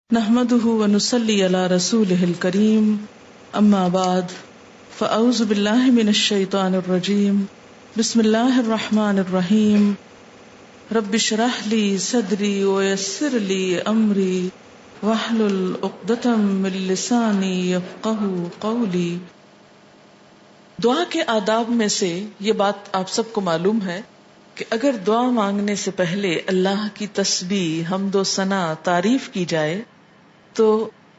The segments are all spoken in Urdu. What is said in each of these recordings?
نحمده ونصلي على رسوله الكريم اما بعد فاعوذ بالله من الشيطان الرجيم بسم الله الرحمن الرحيم رب اشرح لي صدري ويسر لي امري واحلل عقدة من لساني يفقهوا قولي۔ دعا کے آداب میں سے یہ بات آپ سب کو معلوم ہے کہ اگر دعا مانگنے سے پہلے اللہ کی تسبیح، حمد و ثنا، تعریف کی جائے تو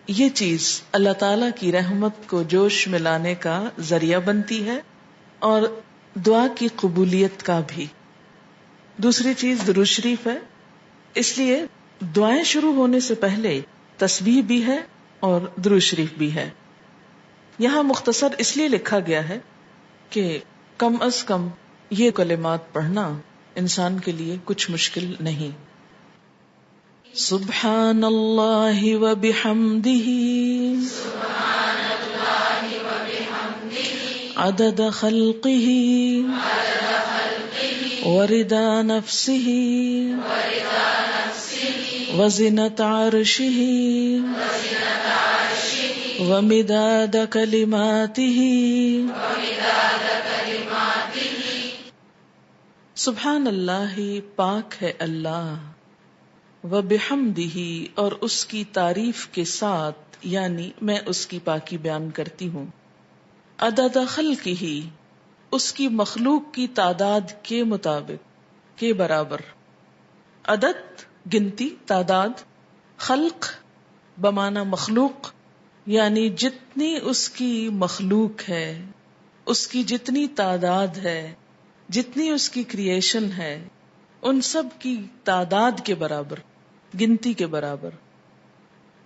یہ چیز اللہ تعالی کی رحمت کو جوش میں لانے کا ذریعہ بنتی ہے اور دعا کی قبولیت کا بھی۔ دوسری چیز درود شریف ہے، اس لیے دعائیں شروع ہونے سے پہلے تسبیح بھی ہے اور درود شریف بھی ہے۔ یہاں مختصر اس لیے لکھا گیا ہے کہ کم از کم یہ کلمات پڑھنا انسان کے لیے کچھ مشکل نہیں۔ سبحان اللہ و بحمدہ عدد خلقہ ورضا نفسہ وزنۃ عرشہ ومداد کلماتہ۔ سبحان اللہ، پاک ہے اللہ، وبحمدہ، اور اس کی تعریف کے ساتھ، یعنی میں اس کی پاکی بیان کرتی ہوں۔ عدد خلقہ، اس کی مخلوق کی تعداد کے مطابق، کے برابر۔ عدد گنتی، تعداد، خلق بمعنی مخلوق، یعنی جتنی اس کی مخلوق ہے، اس کی جتنی تعداد ہے، جتنی اس کی کریشن ہے، ان سب کی تعداد کے برابر، گنتی کے برابر۔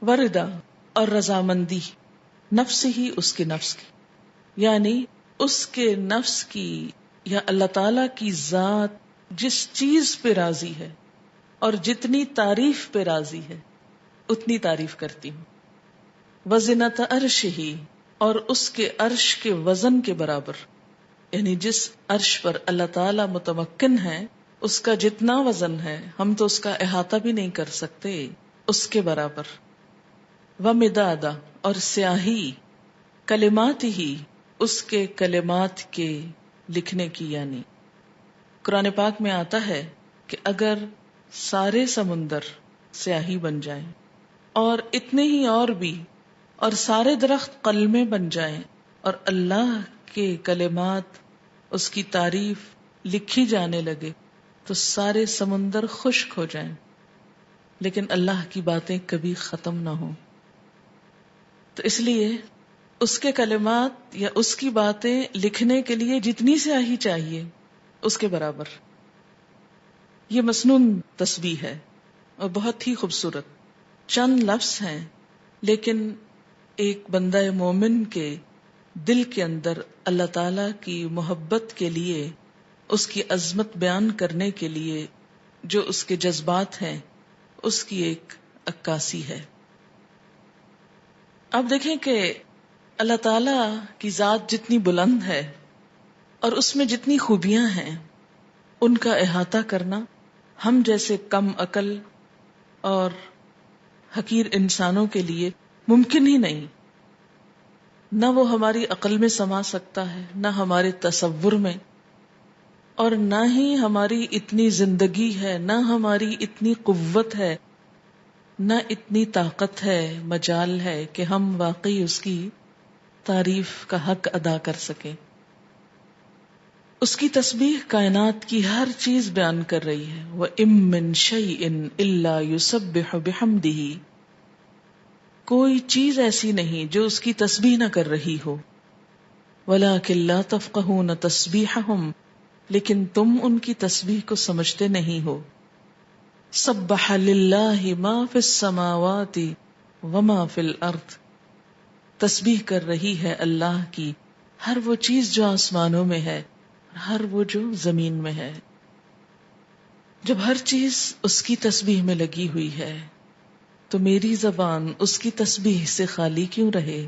وردا، اور رضامندی، نفس ہی، اس کے نفس کی، یعنی اس کے نفس کی یا اللہ تعالی کی ذات جس چیز پہ راضی ہے اور جتنی تعریف پہ راضی ہے اتنی تعریف کرتی ہوں۔ وزنۃ عرشہ، اور اس کے عرش کے وزن کے برابر، یعنی جس عرش پر اللہ تعالی متمکن ہے اس کا جتنا وزن ہے ہم تو اس کا احاطہ بھی نہیں کر سکتے، اس کے برابر۔ ومداد، اور سیاہی، کلمات ہی، اس کے کلمات کے لکھنے کی، یعنی قرآن پاک میں آتا ہے کہ اگر سارے سمندر سیاہی بن جائیں اور اتنے ہی اور بھی، اور سارے درخت قلمیں بن جائیں اور اللہ کے کلمات، اس کی تعریف لکھی جانے لگے تو سارے سمندر خشک ہو جائیں، لیکن اللہ کی باتیں کبھی ختم نہ ہوں۔ تو اس لیے اس کے کلمات یا اس کی باتیں لکھنے کے لیے جتنی سیاہی چاہیے اس کے برابر۔ یہ مسنون تسبیح ہے اور بہت ہی خوبصورت، چند لفظ ہیں لیکن ایک بندہ مومن کے دل کے اندر اللہ تعالی کی محبت کے لیے، اس کی عظمت بیان کرنے کے لیے جو اس کے جذبات ہیں اس کی ایک عکاسی ہے۔ اب دیکھیں کہ اللہ تعالی کی ذات جتنی بلند ہے اور اس میں جتنی خوبیاں ہیں ان کا احاطہ کرنا ہم جیسے کم عقل اور حقیر انسانوں کے لیے ممکن ہی نہیں۔ نہ وہ ہماری عقل میں سما سکتا ہے، نہ ہمارے تصور میں، اور نہ ہی ہماری اتنی زندگی ہے، نہ ہماری اتنی قوت ہے، نہ اتنی طاقت ہے، مجال ہے کہ ہم واقعی اس کی تعریف کا حق ادا کر سکیں۔ اس کی تسبیح کائنات کی ہر چیز بیان کر رہی ہے۔ وَإِن مِّن شَيْءٍ إِلَّا يُسَبِّحُ بِحَمْدِهِ، کوئی چیز ایسی نہیں جو اس کی تسبیح نہ کر رہی ہو۔ وَلَٰكِن لَّا تَفْقَهُونَ تَسْبِيحَهُمْ، لیکن تم ان کی تسبیح کو سمجھتے نہیں ہو۔ سبح للہ ما فی السماوات وما فی الارض، تسبیح کر رہی ہے اللہ کی ہر وہ چیز جو آسمانوں میں ہے اور ہر وہ جو زمین میں ہے۔ جب ہر چیز اس کی تسبیح میں لگی ہوئی ہے تو میری زبان اس کی تسبیح سے خالی کیوں رہے؟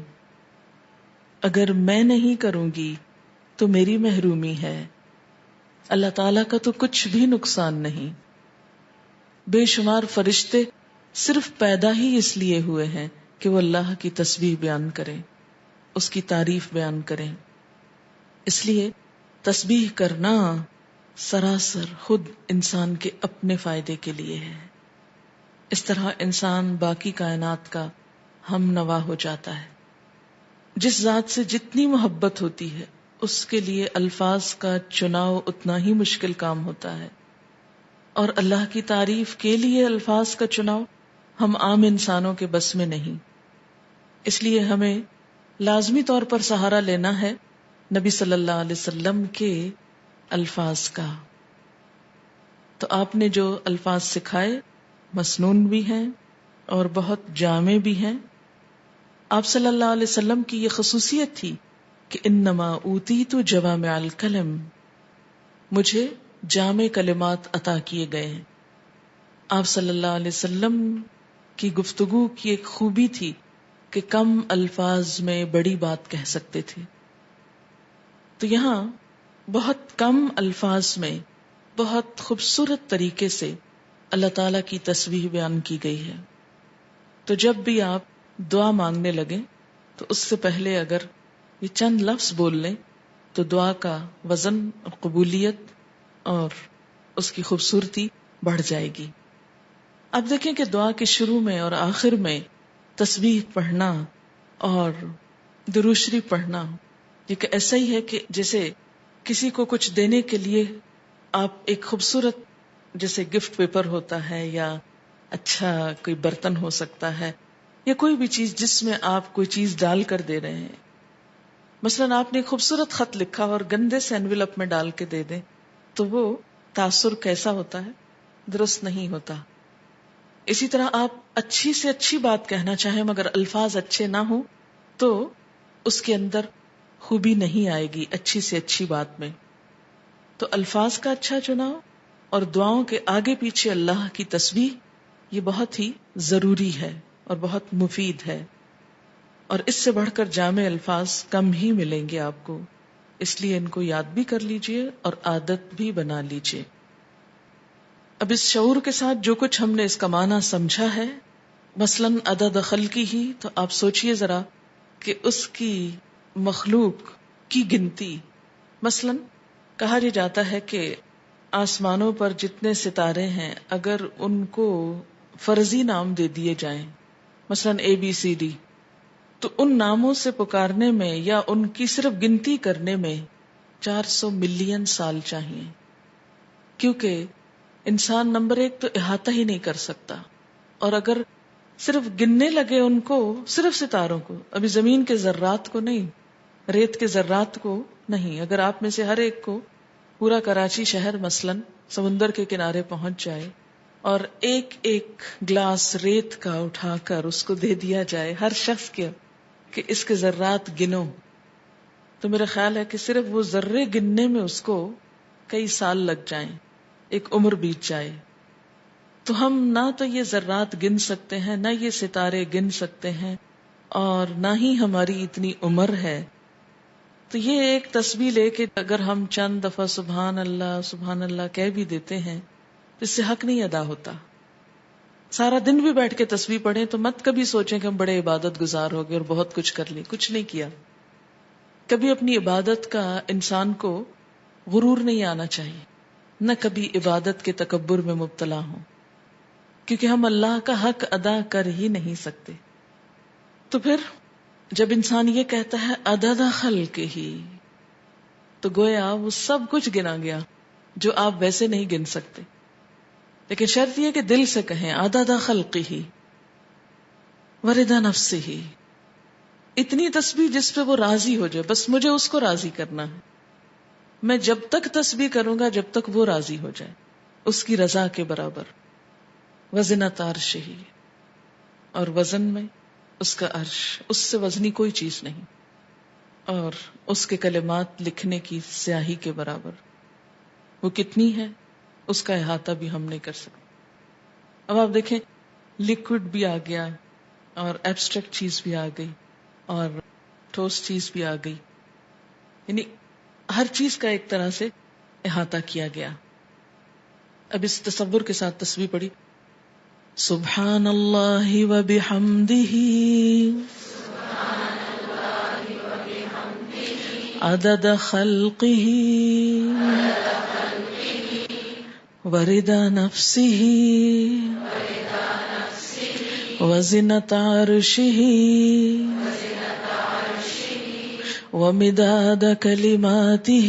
اگر میں نہیں کروں گی تو میری محرومی ہے، اللہ تعالیٰ کا تو کچھ بھی نقصان نہیں۔ بے شمار فرشتے صرف پیدا ہی اس لیے ہوئے ہیں کہ وہ اللہ کی تسبیح بیان کریں، اس کی تعریف بیان کریں. اس لیے تسبیح کرنا سراسر خود انسان کے اپنے فائدے کے لیے ہے. اس طرح انسان باقی کائنات کا ہم نوا ہو جاتا ہے. جس ذات سے جتنی محبت ہوتی ہے اس کے لیے الفاظ کا چناؤ اتنا ہی مشکل کام ہوتا ہے، اور اللہ کی تعریف کے لیے الفاظ کا چناؤ ہم عام انسانوں کے بس میں نہیں. اس لیے ہمیں لازمی طور پر سہارا لینا ہے نبی صلی اللہ علیہ وسلم کے الفاظ کا. تو آپ نے جو الفاظ سکھائے مسنون بھی ہیں اور بہت جامع بھی ہیں. آپ صلی اللہ علیہ وسلم کی یہ خصوصیت تھی کہ انما اوتیت جوامع الکلم، مجھے جامع کلمات عطا کیے گئے ہیں. آپ صلی اللہ علیہ وسلم کی گفتگو کی ایک خوبی تھی کہ کم الفاظ میں بڑی بات کہہ سکتے تھے. تو یہاں بہت کم الفاظ میں بہت خوبصورت طریقے سے اللہ تعالی کی تسبیح بیان کی گئی ہے. تو جب بھی آپ دعا مانگنے لگیں تو اس سے پہلے اگر یہ چند لفظ بول لیں تو دعا کا وزن اور قبولیت اور اس کی خوبصورتی بڑھ جائے گی. اب دیکھیں کہ دعا کے شروع میں اور آخر میں تسبیح پڑھنا اور درود شریف پڑھنا یہ ایسا ہی ہے کہ جیسے کسی کو کچھ دینے کے لیے آپ ایک خوبصورت جیسے گفٹ پیپر ہوتا ہے یا اچھا کوئی برتن ہو سکتا ہے یا کوئی بھی چیز جس میں آپ کوئی چیز ڈال کر دے رہے ہیں. مثلا آپ نے ایک خوبصورت خط لکھا اور گندے سے انویلپ میں ڈال کے دے دیں تو وہ تاثر کیسا ہوتا ہے؟ درست نہیں ہوتا. اسی طرح آپ اچھی سے اچھی بات کہنا چاہیں مگر الفاظ اچھے نہ ہوں تو اس کے اندر خوبی نہیں آئے گی اچھی سے اچھی بات میں. تو الفاظ کا اچھا چناؤ اور دعاؤں کے آگے پیچھے اللہ کی تسبیح یہ بہت ہی ضروری ہے اور بہت مفید ہے، اور اس سے بڑھ کر جامع الفاظ کم ہی ملیں گے آپ کو. اس لیے ان کو یاد بھی کر لیجئے اور عادت بھی بنا لیجئے. اب اس شعور کے ساتھ جو کچھ ہم نے اس کا معنی سمجھا ہے، مثلاً عدد خلقی ہی، تو آپ سوچئے ذرا کہ اس کی مخلوق کی گنتی. مثلاً کہا یہ جاتا ہے کہ آسمانوں پر جتنے ستارے ہیں اگر ان کو فرضی نام دے دیے جائیں، مثلاً ABCD، تو ان ناموں سے پکارنے میں یا ان کی صرف گنتی کرنے میں 400 ملین سال چاہیے، کیونکہ انسان نمبر ایک تو احاطہ ہی نہیں کر سکتا. اور اگر صرف گننے لگے ان کو، صرف ستاروں کو، ابھی زمین کے ذرات کو نہیں، ریت کے ذرات کو نہیں، اگر آپ میں سے ہر ایک کو پورا کراچی شہر مثلاً سمندر کے کنارے پہنچ جائے اور ایک ایک گلاس ریت کا اٹھا کر اس کو دے دیا جائے ہر شخص کے کہ اس کے ذرات گنو، تو میرا خیال ہے کہ صرف وہ ذرے گننے میں اس کو کئی سال لگ جائیں، ایک عمر بیت جائے. تو ہم نہ تو یہ ذرات گن سکتے ہیں، نہ یہ ستارے گن سکتے ہیں، اور نہ ہی ہماری اتنی عمر ہے. تو یہ ایک تسبیح لے کے اگر ہم چند دفعہ سبحان اللہ کہہ بھی دیتے ہیں تو اس سے حق نہیں ادا ہوتا. سارا دن بھی بیٹھ کے تسبیح پڑھیں تو مت کبھی سوچیں کہ ہم بڑے عبادت گزار ہو گئے اور بہت کچھ کر لی. کچھ نہیں کیا. کبھی اپنی عبادت کا انسان کو غرور نہیں آنا چاہیے، نہ کبھی عبادت کے تکبر میں مبتلا ہوں، کیونکہ ہم اللہ کا حق ادا کر ہی نہیں سکتے. تو پھر جب انسان یہ کہتا ہے عدد خلق ہی، تو گویا وہ سب کچھ گنا گیا جو آپ ویسے نہیں گن سکتے. لیکن شرط یہ کہ دل سے کہیں عدد خلق ہی ورضا نفس ہی، اتنی تسبیح جس پہ وہ راضی ہو جائے. بس مجھے اس کو راضی کرنا ہے. میں جب تک تسبیح کروں گا جب تک وہ راضی ہو جائے، اس کی رضا کے برابر. وزنۃ عرش ہی، اور وزن میں اس کا عرش، اس سے وزنی کوئی چیز نہیں، اور اس کے کلمات لکھنے کی سیاہی کے برابر. وہ کتنی ہے اس کا احاطہ بھی ہم نہیں کر سکتے. اب آپ دیکھیں لیکوڈ بھی آ گیا اور ایبسٹریکٹ چیز بھی آ گئی اور ٹھوس چیز بھی آ گئی، یعنی ہر چیز کا ایک طرح سے احاطہ کیا گیا. اب اس تصور کے ساتھ تسبیح پڑھی سبحان اللہ وبحمدہ عدد خلقہ ورضا نفسہ وزنة عرشہ ومداد کلماتہ